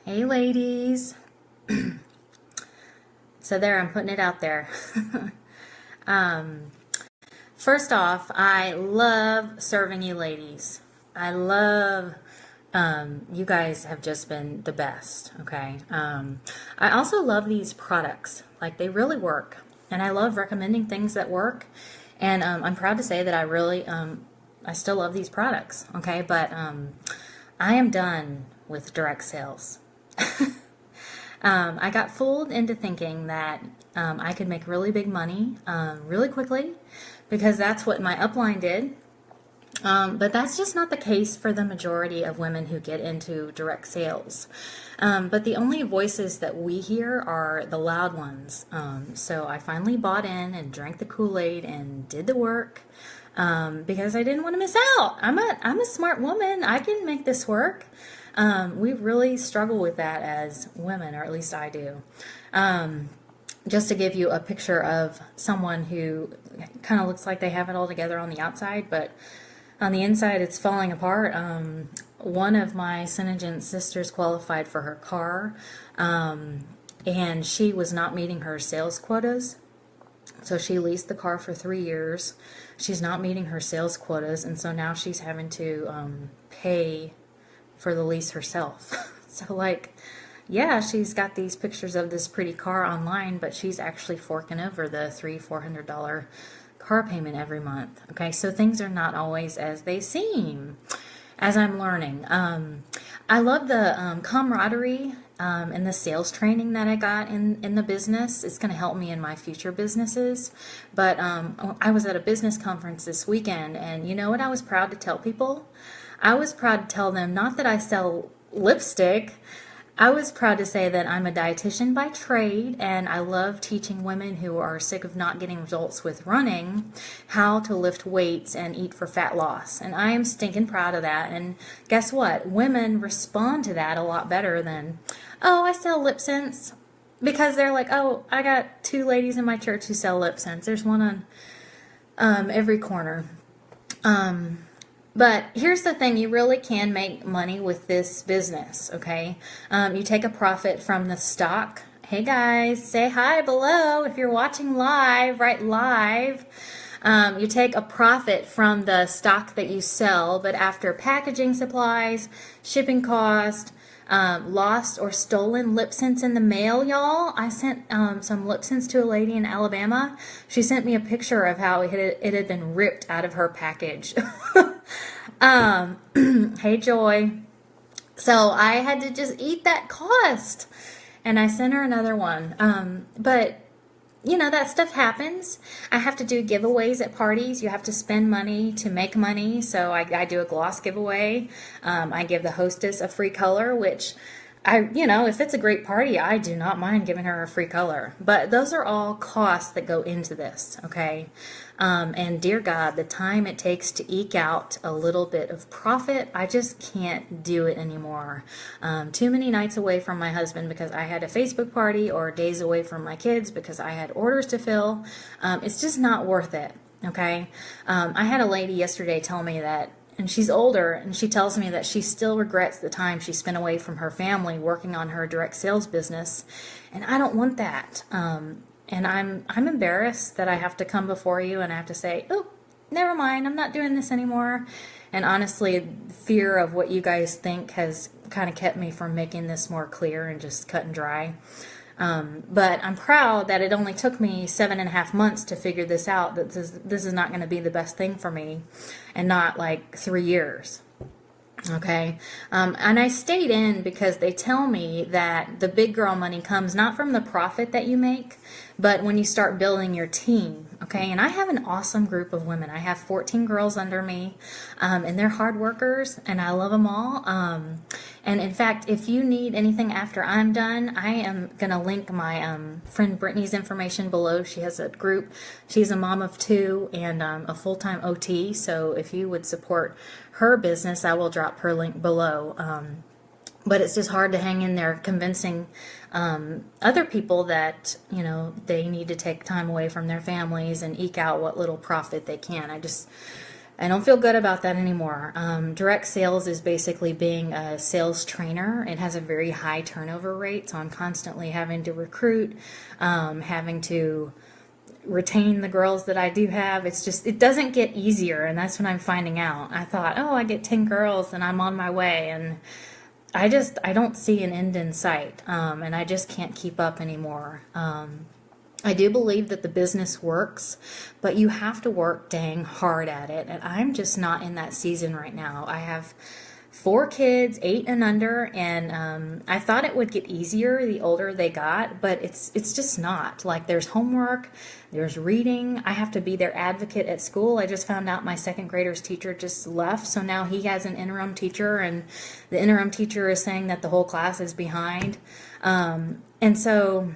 Hey ladies. So there, I'm putting it out there. um, First off, I love serving you ladies. I love, you guys have just been the best, okay? I also love these products. Like, they really work. And I love recommending things that work. And I'm proud to say that I still love these products, okay? But I am done with direct sales. I got fooled into thinking that I could make really big money really quickly because that's what my upline did. But that's just not the case for the majority of women who get into direct sales. But the only voices that we hear are the loud ones. So I finally bought in and drank the Kool-Aid and did the work because I didn't want to miss out. I'm a smart woman. I can make this work. We really struggle with that as women, or at least I do. Just to give you a picture of someone who kind of looks like they have it all together on the outside, but on the inside it's falling apart. One of my Senegence sisters qualified for her car, and she was not meeting her sales quotas. So she leased the car for 3 years. She's not meeting her sales quotas, and so now she's having to pay for the lease herself. So like, yeah, she's got these pictures of this pretty car online, but she's actually forking over the $400 car payment every month. Okay, so things are not always as they seem, as I'm learning. I love the camaraderie and the sales training that I got in the business. It's going to help me in my future businesses. But I was at a business conference this weekend, and you know what I was proud to tell people? I was proud to tell them not that I sell lipstick. I was proud to say that I'm a dietitian by trade, and I love teaching women who are sick of not getting results with running how to lift weights and eat for fat loss. And I am stinking proud of that. And guess what? Women respond to that a lot better than, oh, I sell Lipsense. Because they're like, oh, I got 2 ladies in my church who sell Lipsense. There's one on every corner. But here's the thing, you really can make money with this business, okay? You take a profit from the stock. Hey guys, say hi below if you're watching live, write live. You take a profit from the stock that you sell, but after packaging supplies, shipping cost, lost or stolen Lipsense in the mail, y'all. I sent some Lipsense to a lady in Alabama. She sent me a picture of how it had been ripped out of her package. Hey Joy. So I had to just eat that cost, and I sent her another one. But you know, that stuff happens. I have to do giveaways at parties. You have to spend money to make money. So I do a gloss giveaway. I give the hostess a free color, which if it's a great party, I do not mind giving her a free color. But those are all costs that go into this, okay? And dear God, the time it takes to eke out a little bit of profit, I just can't do it anymore. Too many nights away from my husband because I had a Facebook party, or days away from my kids because I had orders to fill. It's just not worth it, okay? I had a lady yesterday tell me that, and she's older, and she tells me that she still regrets the time she spent away from her family working on her direct sales business, and I don't want that. And I'm embarrassed that I have to come before you and I have to say, oh, never mind, I'm not doing this anymore. And honestly, fear of what you guys think has kind of kept me from making this more clear and just cut and dry. But I'm proud that it only took me 7.5 months to figure this out, that this is not going to be the best thing for me, and not like 3 years. Okay, and I stayed in because they tell me that the big girl money comes not from the profit that you make, but when you start building your team. Okay, and I have an awesome group of women. I have 14 girls under me, and they're hard workers, and I love them all. And in fact, if you need anything after I'm done, I am going to link my friend Brittany's information below. She has a group. She's a mom of 2 and a full-time OT, so if you would support her business, I will drop her link below. But it's just hard to hang in there convincing other people that, you know, they need to take time away from their families and eke out what little profit they can. I don't feel good about that anymore. Direct sales is basically being a sales trainer. It has a very high turnover rate, so I'm constantly having to recruit, having to retain the girls that I do have. It's just, it doesn't get easier, and that's what I'm finding out. I thought, oh, I get 10 girls and I'm on my way, and I don't see an end in sight, and I just can't keep up anymore. I do believe that the business works, but you have to work dang hard at it, and I'm just not in that season right now. I have 4 kids, 8 and under, and I thought it would get easier the older they got, but it's just not. Like, there's homework, there's reading. I have to be their advocate at school. I just found out my second grader's teacher just left, so now he has an interim teacher, and the interim teacher is saying that the whole class is behind. And so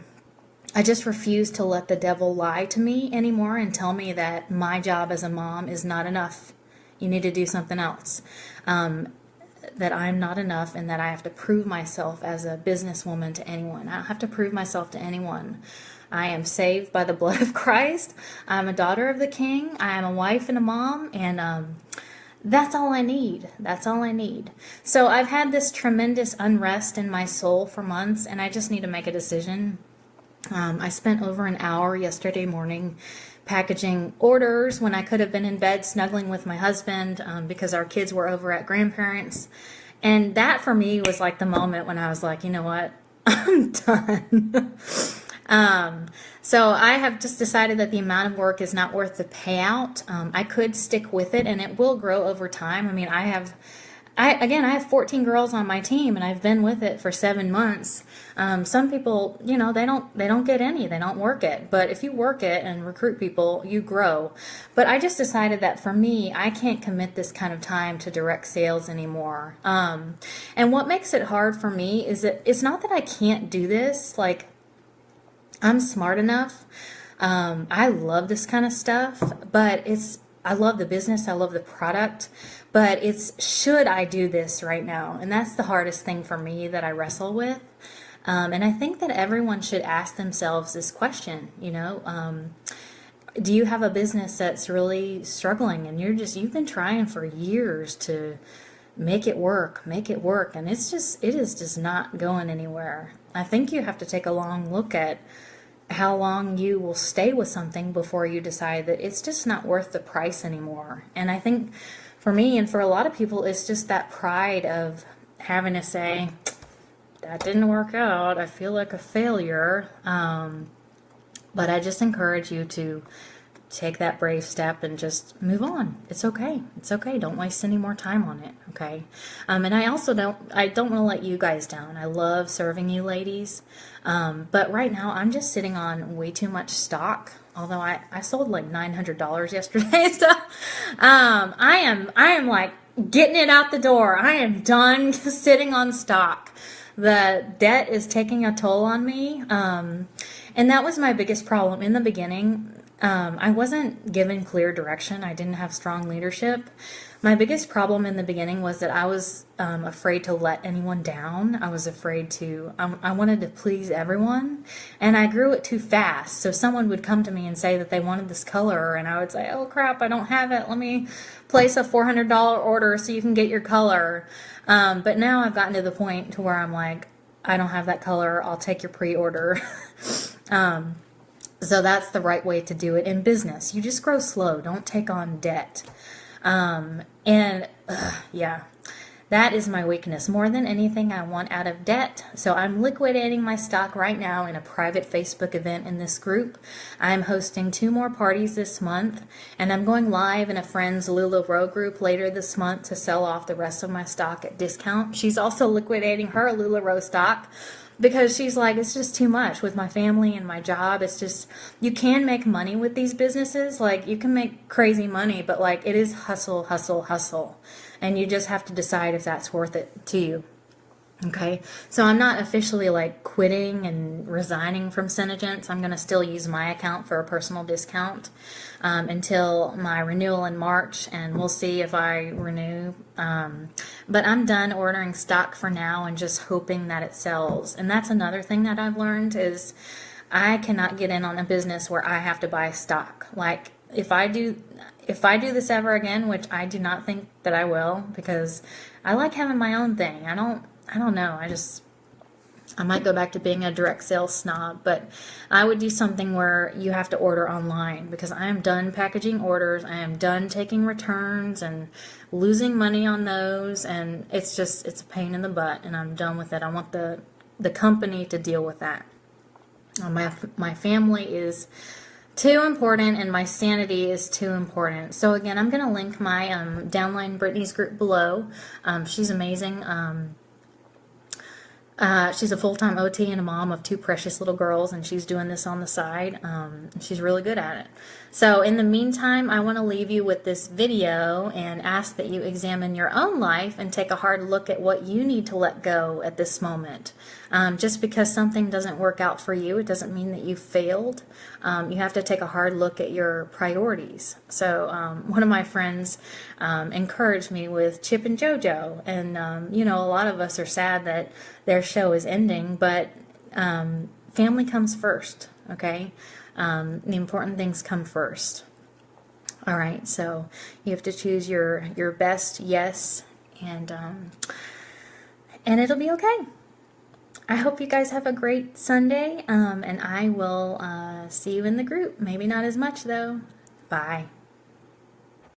I just refuse to let the devil lie to me anymore and tell me that my job as a mom is not enough. You need to do something else. That I'm not enough, and that I have to prove myself as a businesswoman to anyone. I don't have to prove myself to anyone. I am saved by the blood of Christ. I'm a daughter of the King. I am a wife and a mom, and that's all I need. That's all I need. So I've had this tremendous unrest in my soul for months, and I just need to make a decision. I spent over an hour yesterday morning packaging orders when I could have been in bed snuggling with my husband, because our kids were over at grandparents. And that for me was like the moment when I was like, you know what, I'm done. So I have just decided that the amount of work is not worth the payout. I could stick with it, and it will grow over time. I mean, I have 14 girls on my team, and I've been with it for 7 months. Some people, you know, they don't get any, they don't work it. But if you work it and recruit people, you grow. But I just decided that for me, I can't commit this kind of time to direct sales anymore. And what makes it hard for me is that it's not that I can't do this. Like, I'm smart enough. I love this kind of stuff, but I love the business, I love the product, but should I do this right now? And that's the hardest thing for me that I wrestle with. And I think that everyone should ask themselves this question, you know, do you have a business that's really struggling, and you've been trying for years to make it work, and it is just not going anywhere. I think you have to take a long look at how long you will stay with something before you decide that it's just not worth the price anymore. And I think for me and for a lot of people, it's just that pride of having to say, that didn't work out, I feel like a failure. But I just encourage you to take that brave step and just move on. It's okay. It's okay. Don't waste any more time on it. Okay. And I also don't want to let you guys down. I love serving you ladies. But right now I'm just sitting on way too much stock. Although I sold like $900 yesterday. So, I am like getting it out the door. I am done sitting on stock. The debt is taking a toll on me. And that was my biggest problem in the beginning. I wasn't given clear direction. I didn't have strong leadership. My biggest problem in the beginning was that I was afraid to let anyone down. I was afraid I wanted to please everyone, and I grew it too fast. So someone would come to me and say that they wanted this color, and I would say, oh crap, I don't have it. Let me place a $400 order so you can get your color. But now I've gotten to the point to where I'm like, I don't have that color. I'll take your pre-order. So that's the right way to do it in business. You just grow slow. Don't take on debt. Yeah, that is my weakness. More than anything, I want out of debt. So I'm liquidating my stock right now in a private Facebook event in this group. I'm hosting 2 more parties this month, and I'm going live in a friend's LuLaRoe group later this month to sell off the rest of my stock at discount. She's also liquidating her LuLaRoe stock, because she's like, it's just too much with my family and my job. It's just, you can make money with these businesses. Like, you can make crazy money, but like, it is hustle, hustle, hustle. And you just have to decide if that's worth it to you. Okay, so I'm not officially like quitting and resigning from Senegence. I'm going to still use my account for a personal discount until my renewal in March, and we'll see if I renew. But I'm done ordering stock for now and just hoping that it sells. And that's another thing that I've learned is I cannot get in on a business where I have to buy stock. Like, if if I do this ever again, which I do not think that I will, because I like having my own thing. I don't know. I might go back to being a direct sales snob, but I would do something where you have to order online, because I am done packaging orders. I am done taking returns and losing money on those, and it's a pain in the butt, and I'm done with it. I want the company to deal with that. My family is too important, and my sanity is too important. So again, I'm going to link my Downline Brittany's group below. She's amazing. She's a full-time OT and a mom of 2 precious little girls, and she's doing this on the side. She's really good at it. So in the meantime, I want to leave you with this video and ask that you examine your own life and take a hard look at what you need to let go at this moment. Just because something doesn't work out for you, it doesn't mean that you failed. You have to take a hard look at your priorities. So one of my friends encouraged me with Chip and JoJo, and you know, a lot of us are sad that their show is ending, but family comes first, okay? The important things come first. All right, so you have to choose your best yes, and it'll be okay. I hope you guys have a great Sunday, and I will see you in the group. Maybe not as much, though. Bye.